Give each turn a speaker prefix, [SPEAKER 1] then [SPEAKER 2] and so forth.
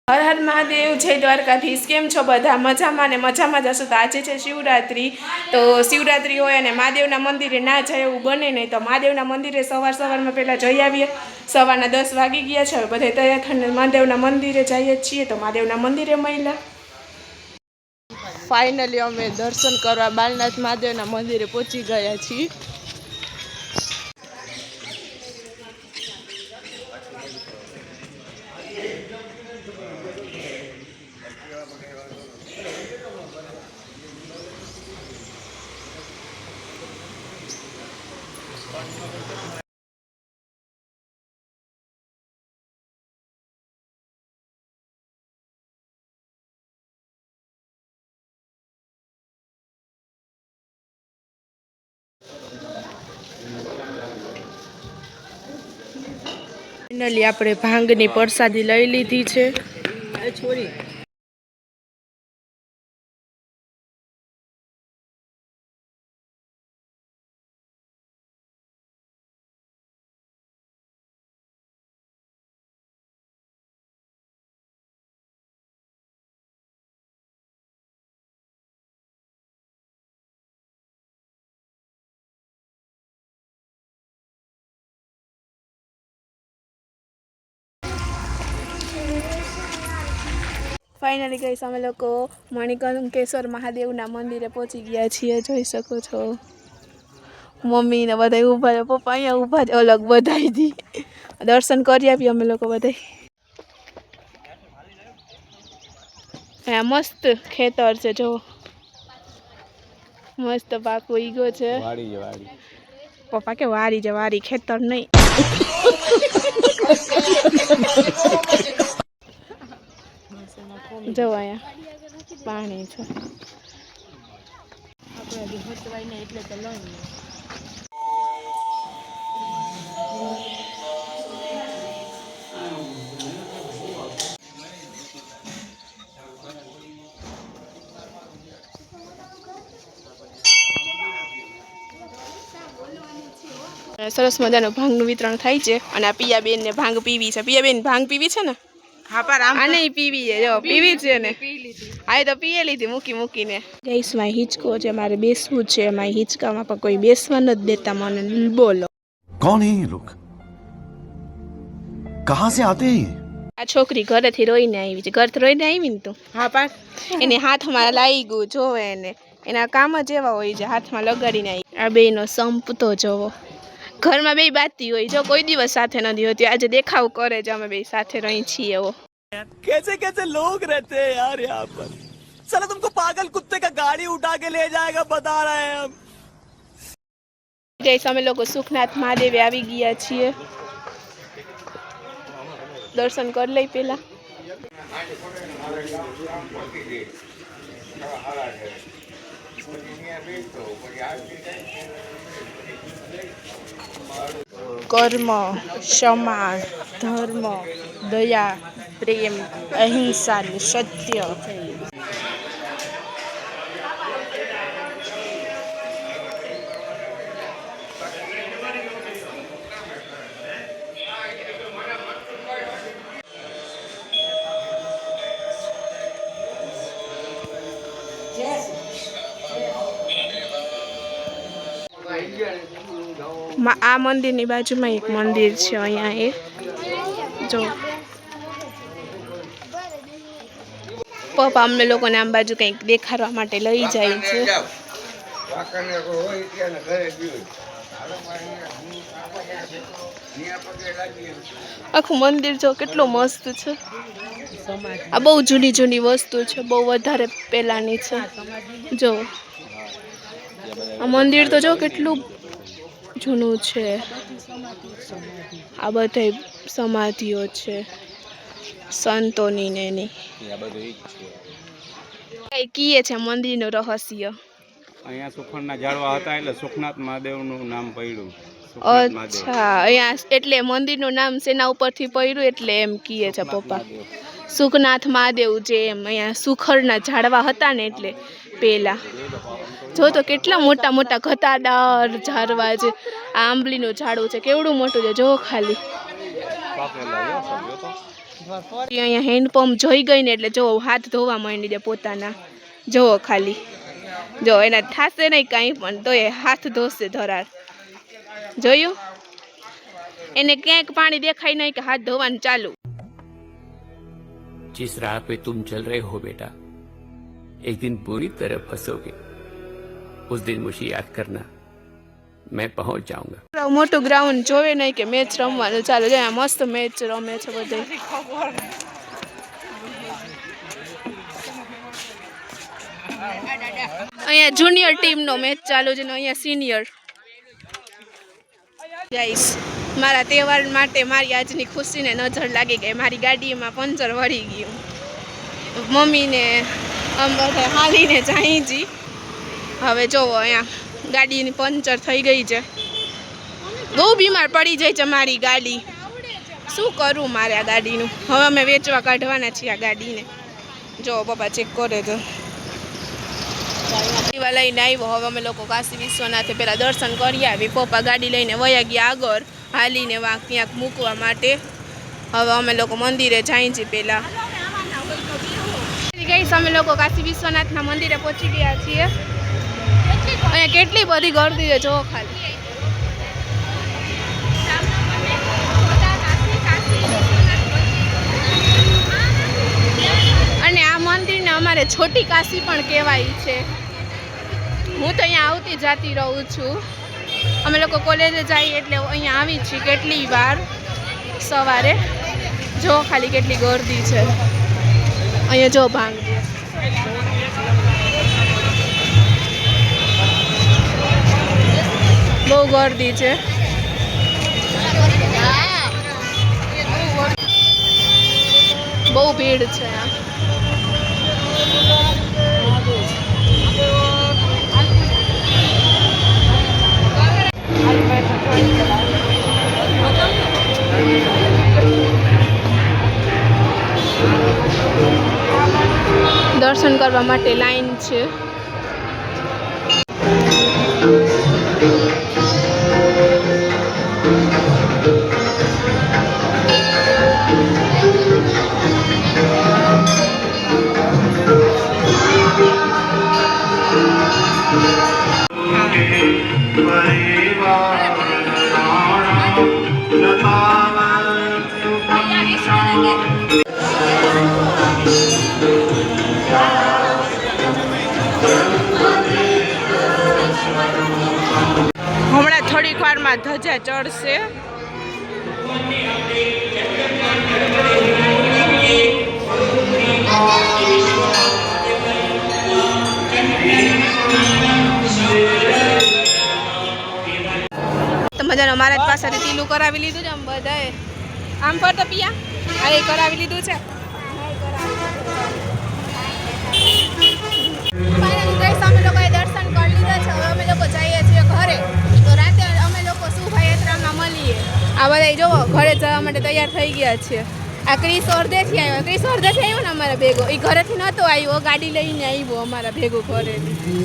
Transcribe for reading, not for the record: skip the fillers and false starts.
[SPEAKER 1] હર હર મહાદેવ, જય દ્વારકાધીશ। કેમ છો બધા? મજામાં ને મજામાં જશો? તો આજે છે શિવરાત્રિ। તો શિવરાત્રિ હોય અને મહાદેવના મંદિરે ના જાય એવું બને નહીં, તો મહાદેવના મંદિરે સવારમાં પહેલાં જઈ આવીએ। સવારના 10 વાગી ગયા છે, બધા તૈયાર થઈને મહાદેવના મંદિરે જઈએ છીએ। તો મહાદેવના મંદિરે મળ્યા। ફાઇનલી અમે દર્શન કરવા બાલનાથ મહાદેવના મંદિરે પહોંચી ગયા છીએ। ફાઇનલી આપણે ભાંગની પ્રસાદી લઈ લીધી છે। ફાઇનલી ગઈશ અમે લોકો મણિકંકેશ્વર મહાદેવના મંદિરે પહોંચી ગયા છીએ। જોઈ શકો છો મમ્મી ને બધા ઊભા છે, પપ્પા અહીંયા ઊભા છે, અલગ બધાયથી દર્શન કરી આપીએ અમે લોકો બધા। અહીંયા મસ્ત ખેતર છે, જો મસ્ત પાકો ઈગો છે। પપ્પા કે વાડી છે, વાડી ખેતર નહીં। જો અહીંયા પાણી છે, આપણે હચવાય ને એટલે તો લઈ સરસ મજાનું ભાંગનું વિતરણ થાય છે। અને આ પિયાબેન ને ભાંગ પીવી છે। પિયાબેન ભાંગ પીવી છે ને? હા, પર આ નહીં પીવી છે, જો પીવી છે ને, આ તો પીએ લીધી મૂકીને। ગઈસમાં હિંચકો છે, મારે બેસવું છે, એમાં હિંચકામાં પણ કોઈ બેસવા નથી દેતા મને। બોલો
[SPEAKER 2] કોણ હે ये लोग? कहां से आते हैं?
[SPEAKER 1] આ છોકરી ઘરેથી રોઈને આવી છે। ઘરથી રોઈને આવી ને તું? હા, પણ એને હાથમાં લાગી ગયું, જોવે એને એના કામ જ એવા હોય છે, હાથમાં લગાડીને આવી। આ બેયનો સંપ તો જોવો, ઘરમાં બે બાતી હોય, જો કોઈ દિવસ સાથે નથી હોતી, આજે દેખાવ કરે છે અમે બે સાથે રહી છીએ એવો।
[SPEAKER 2] कैसे कैसे लोग रहते हैं यार यहाँ पर। साला तुमको पागल कुत्ते का गाड़ी उठा के ले जाएगा, बता रहे हैं हम।
[SPEAKER 1] ગઈસ અમે લોકો સુખનાથ મહાદેવે આવી ગયા છીએ। દર્શન કરી લઈ પેલા। કર્મ, ક્ષમા, ધર્મ, દયા, પ્રેમ, અહિંસા ને સત્ય। આ મંદિરની બાજુમાં એક મંદિર છે, અહીંયા એ જો પપ્પા અમને લોકોને આમ બાજુ કંઈક દેખાડવા માટે લઈ જાય છે। આખું મંદિર જો કેટલું મસ્ત છે। આ બહુ જૂની વસ્તુ છે, બહુ વધારે પહેલાની છે। જો આ મંદિર તો જો કેટલું જૂનું છે। આ બધા સમાધિઓ છે સંતોની ને એની। કઈ કીએ છે મંદિરનું રહસ્ય?
[SPEAKER 3] અહીંયા સુખણના ઝાડવા હતા એટલે સુખનાથ મહાદેવનું નામ પડ્યું।
[SPEAKER 1] અચ્છા, અહીંયા એટલે મંદિરનું નામ શેના ઉપરથી પડ્યું એટલે એમ કીએ છે પપ્પા? સુખનાથ મહાદેવ જે એમ અહીંયા સુખડના ઝાડવા હતા ને એટલે પેલા। જો તો કેટલા મોટા મોટા ઘટાદાર ઝાડવા છે। આ આંબલીનું ઝાડવું છે, કેવડું મોટું છે, જો ખાલી અહીંયા હેન્ડપંપ જોઈ ગઈ ને એટલે જો હાથ ધોવા માંડી દે પોતાના. જોવો ખાલી, જો એના થાશે નહીં કાંઈ પણ તો એ હાથ ધોશે ધરાર. જોયું? એને ક્યાંક પાણી દેખાય નહીં કે હાથ ધોવાનું ચાલુ.
[SPEAKER 4] जिस राह पे तुम चल रहे हो बेटा, एक दिन पूरी तरह फंसोगे। उस दिन मुझे याद करना, मैं पहुंच जाऊंगा।
[SPEAKER 1] મોટું ગ્રાઉન્ડ જોવે નહીં કે મેચ રમવાનું ચાલુ. જો મસ્ત મેચ રમે છે બધે. અહીંયા જુનિયર ટીમનો મેચ ચાલુ છે ને અહીંયા સિનિયર. ગાઈસ, મારા તહેવાર માટે મારી આજની ખુશીને નજર લાગી ગઈ. મારી ગાડીમાં પંચર વળી ગયું. મમ્મીને આમ બધા હાલીને જાઈજી. હવે જોવો અહીંયા ગાડીની પંચર થઈ ગઈ છે. બહુ બીમાર પડી જાય છે મારી ગાડી. શું કરું મારે આ ગાડીનું? હવે અમે વેચવા કાઢવાના છીએ આ ગાડીને. જો પપ્પા ચેક કરે તો લઈને આવ્યો. હવે અમે લોકો કાશી વિશ્વનાથે પહેલાં દર્શન કરી આવી. પપ્પા ગાડી લઈને વયા ગયા આગળ હાલીને ક્યાંક મૂકવા માટે. હવે અમે લોકો મંદિરે જઈએ છીએ પહેલાં. ગઈશ અમે લોકો કાશી વિશ્વનાથના મંદિરે પહોંચી ગયા છીએ. અહીંયા કેટલી બધી ગરદી છે જો ખાલી. અને આ મંદિરને અમારે છોટી કાશી પણ કહેવાય છે. હું તો અહીંયા આવતી જાતી રહું છું. અમે લોકો કોલેજે જઈએ એટલે અહીંયા આવી છીએ કેટલી વાર સવારે. જો ખાલી કેટલી ગરદી છે અહીંયા. જો ભાંગ બહુ ગરદી છે. બહુ ભીડ છે આ. દર્શન કરવા માટે લાઈન છે. હમણાં થોડીક વારમાં ધજા ચડશે. તો મજાનો મહારાજ પાસેથી તીલું કરાવી લીધું છે આમ બધાએ. આમ ફરતો પિયા આ એ કરાવી લીધું છે. અમે લોકોએ દર્શન કરી લીધા છે. હવે અમે લોકો જઈએ છીએ ઘરે. તો રાતે અમે લોકો શોભાયાત્રામાં મળીએ. આ બધા જોવો ઘરે જવા માટે તૈયાર થઈ ગયા છે. આ ક્રિસ અર્ધેથી આવ્યો. ક્રિસ અર્ધેથી આવ્યો ને અમારા ભેગો. એ ઘરેથી નહોતો આવ્યો, ગાડી લઈને આવ્યો અમારા ભેગો ઘરેથી.